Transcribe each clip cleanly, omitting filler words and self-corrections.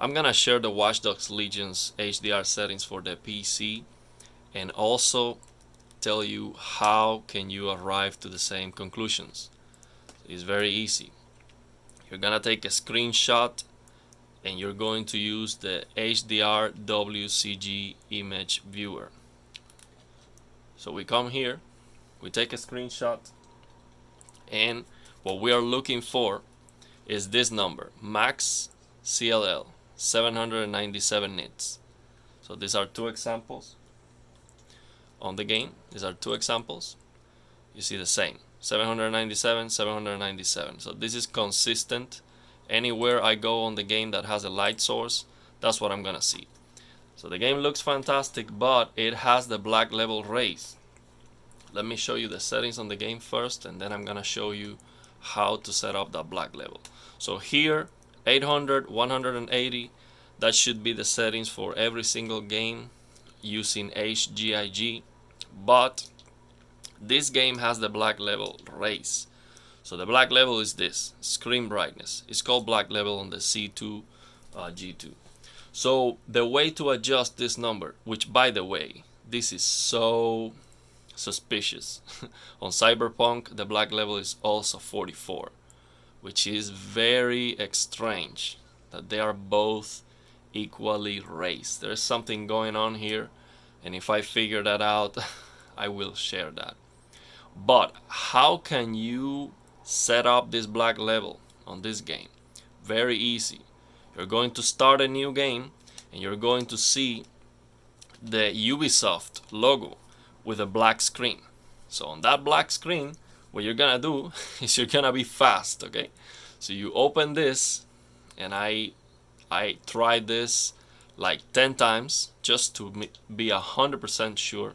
I'm gonna share the Dogs Legions HDR settings for the PC and also tell you how can you arrive to the same conclusions. It's very easy. You're gonna take a screenshot and you're going to use the HDR WCG image viewer. So we come here, we take a screenshot, and what we are looking for is this number, max CLL 797 nits. So these are two examples on the game. These are two examples. You see the same, 797, 797. So this is consistent. Anywhere I go on the game that has a light source, that's what I'm gonna see. So the game looks fantastic, but it has the black level raised. Let me show you the settings on the game first, and then I'm gonna show you how to set up that black level. So here, 800, 180, that should be the settings for every single game using HGIG, but this game has the black level raised. So the black level is this, screen brightness. It's called black level on the C2 G2. So the way to adjust this number, which by the way, this is so suspicious. On Cyberpunk, the black level is also 44, which is very strange that they are both equally raised. There's something going on here, and if I figure that out, I will share that. But how can you set up this black level on this game? Very easy. You're going to start a new game and you're going to see the Ubisoft logo with a black screen. So on that black screen, what you're gonna do is you're gonna be fast, okay? So you open this, and I tried this like 10 times just to be 100% sure.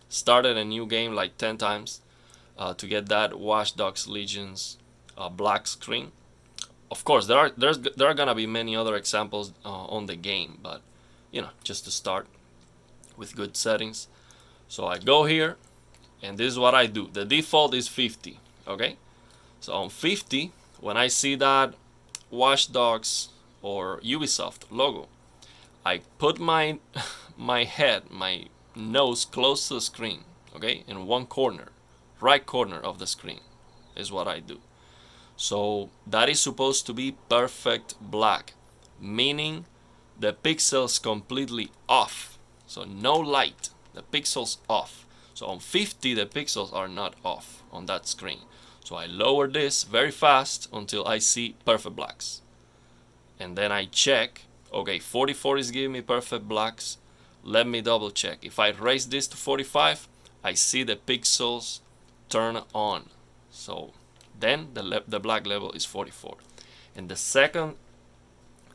Started a new game like 10 times to get that Dogs Legions black screen. Of course, there are gonna be many other examples on the game, but you know, just to start with good settings. So I go here, and this is what I do. The default is 50, okay? So on 50, when I see that Watch Dogs or Ubisoft logo, I put my head, my nose close to the screen, okay? In one corner, right corner of the screen is what I do. So that is supposed to be perfect black, meaning the pixels completely off. So no light, the pixels off. So on 50, the pixels are not off on that screen. So I lower this very fast until I see perfect blacks. And then I check, okay, 44 is giving me perfect blacks. Let me double check. If I raise this to 45, I see the pixels turn on. So then the black level is 44. And the second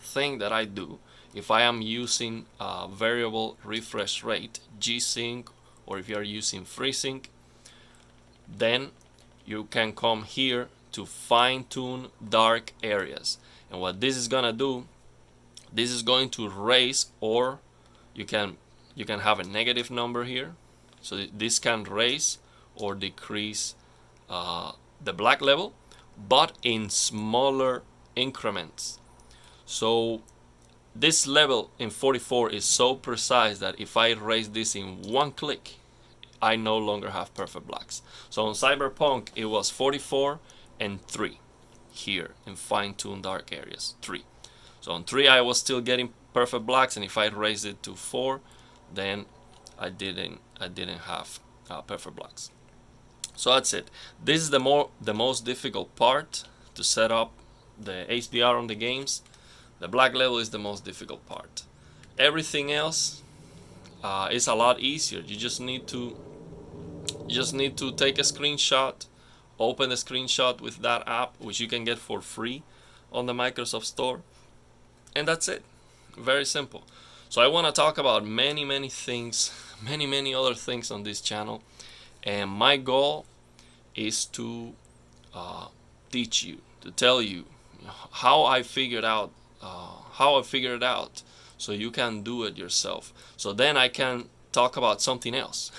thing that I do, if I am using variable refresh rate, G-Sync, or if you are using FreeSync, then you can come here to fine-tune dark areas. And what this is gonna do, this is going to raise, or you can have a negative number here. So this can raise or decrease the black level, but in smaller increments. So this level in 44 is so precise that if I raise this in one click, I no longer have perfect blacks. So on Cyberpunk, it was 44 and 3 here in fine-tuned dark areas, 3. So on 3, I was still getting perfect blacks, and if I raised it to 4, then I didn't have perfect blacks. So that's it. This is the most difficult part to set up the HDR on the games. The black level is the most difficult part. Everything else is a lot easier. You just need to take a screenshot, open the screenshot with that app, which you can get for free on the Microsoft Store, and that's it. Very simple. So I want to talk about many things, many other things on this channel, and my goal is to teach you, to tell you how I figured it out, so you can do it yourself. So then I can talk about something else,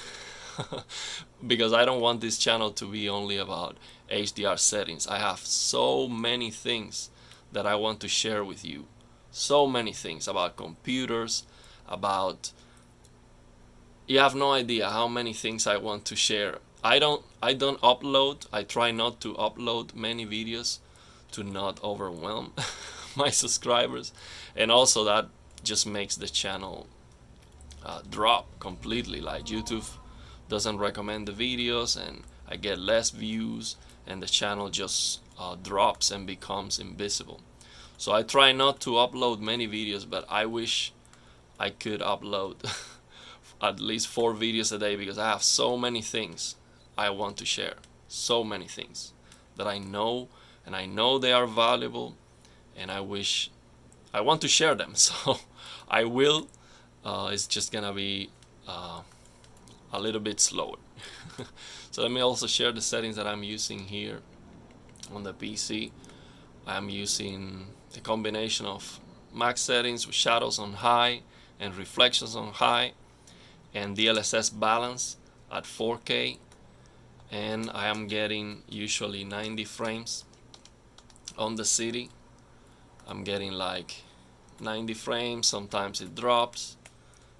because I don't want this channel to be only about HDR settings. I have so many things that I want to share with you so many things about computers, about, you have no idea how many things I want to share. I don't upload, I try not to upload many videos to not overwhelm my subscribers, and also that just makes the channel drop completely. Like YouTube doesn't recommend the videos and I get less views and the channel just drops and becomes invisible. So I try not to upload many videos, but I wish I could upload at least 4 videos a day, because I have so many things I want to share, so many things that I know, and I know they are valuable, and I want to share them. So I will. It's just gonna be a little bit slower. So let me also share the settings that I'm using here on the PC. I'm using a combination of max settings with shadows on high and reflections on high, and DLSS balance at 4K, and I am getting usually 90 frames on the city. I'm getting like 90 frames. Sometimes it drops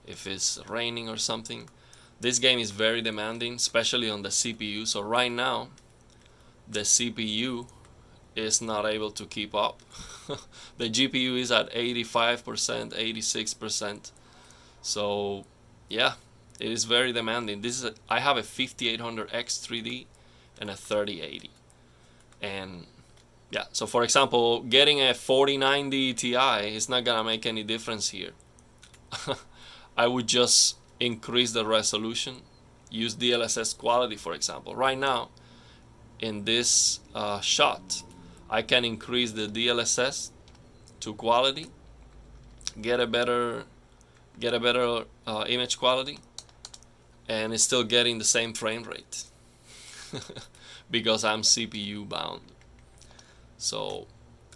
if it's raining or something. This game is very demanding, especially on the CPU. So right now the CPU is not able to keep up. The GPU is at 85%, 86%. So yeah, it is very demanding. I have a 5800X 3D and a 3080, and yeah, so for example, getting a 4090 Ti is not gonna make any difference here. I would just increase the resolution, use DLSS quality, for example. Right now in this shot, I can increase the DLSS to quality, get a better image quality, and it's still getting the same frame rate because I'm CPU bound. So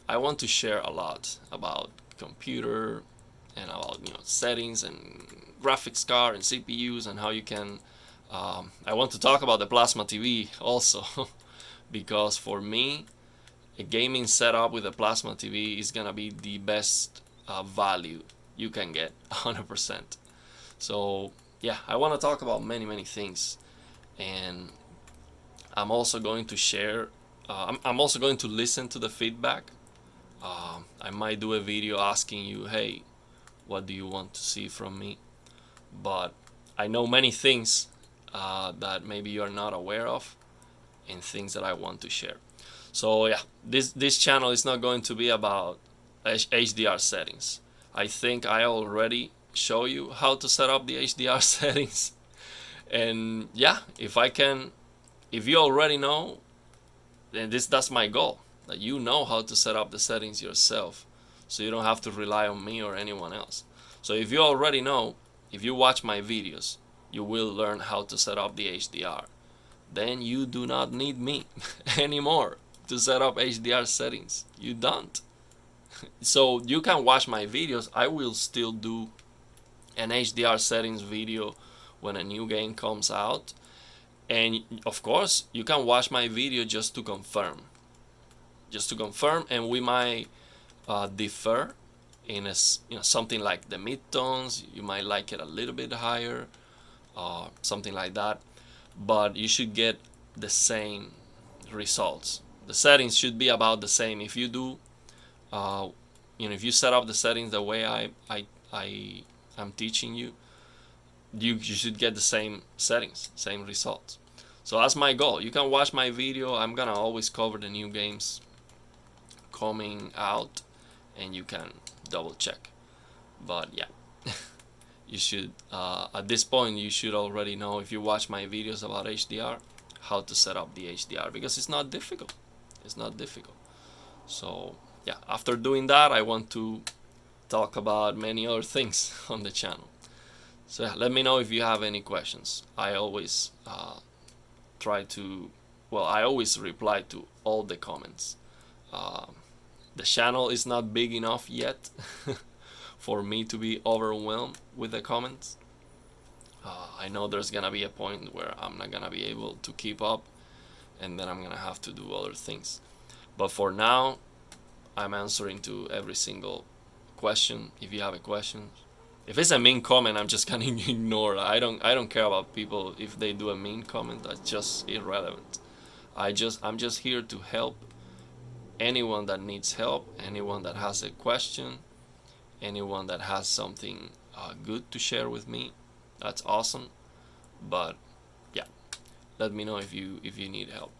I want to share a lot about computer and about settings and graphics card and CPUs and how you can. I want to talk about the plasma TV also because for me, a gaming setup with a plasma TV is gonna be the best value you can get, 100%. So yeah, I want to talk about many things, and I'm also going to share. I'm also going to listen to the feedback. I might do a video asking you, hey, what do you want to see from me? But I know many things that maybe you are not aware of, and things that I want to share. So yeah, this channel is not going to be about HDR settings. I think I already show you how to set up the HDR settings, and yeah, if you already know, then that's my goal, that you know how to set up the settings yourself, so you don't have to rely on me or anyone else. So if you already know, if you watch my videos, you will learn how to set up the HDR. Then you do not need me anymore to set up HDR settings. You don't. So you can watch my videos. I will still do an HDR settings video when a new game comes out, and of course you can watch my video just to confirm, and we might differ in something like the midtones. You might like it a little bit higher, something like that, but you should get the same results. The settings should be about the same. If you do if you set up the settings the way I'm teaching you, you should get the same settings, same results. So that's my goal. You can watch my video. I'm gonna always cover the new games coming out, and you can double check. But yeah, you should at this point you should already know, if you watch my videos about HDR, how to set up the HDR, because it's not difficult. So yeah, after doing that, I want to talk about many other things on the channel. So yeah, let me know if you have any questions. I always I always reply to all the comments. The channel is not big enough yet for me to be overwhelmed with the comments. I know there's gonna be a point where I'm not gonna be able to keep up, and then I'm gonna have to do other things. But for now, I'm answering to every single question if you have a question. If it's a mean comment, I'm just gonna ignore it. I don't care about people if they do a mean comment. That's just irrelevant. I'm just here to help anyone that needs help, anyone that has a question, anyone that has something good to share with me. That's awesome. But yeah, let me know if you need help.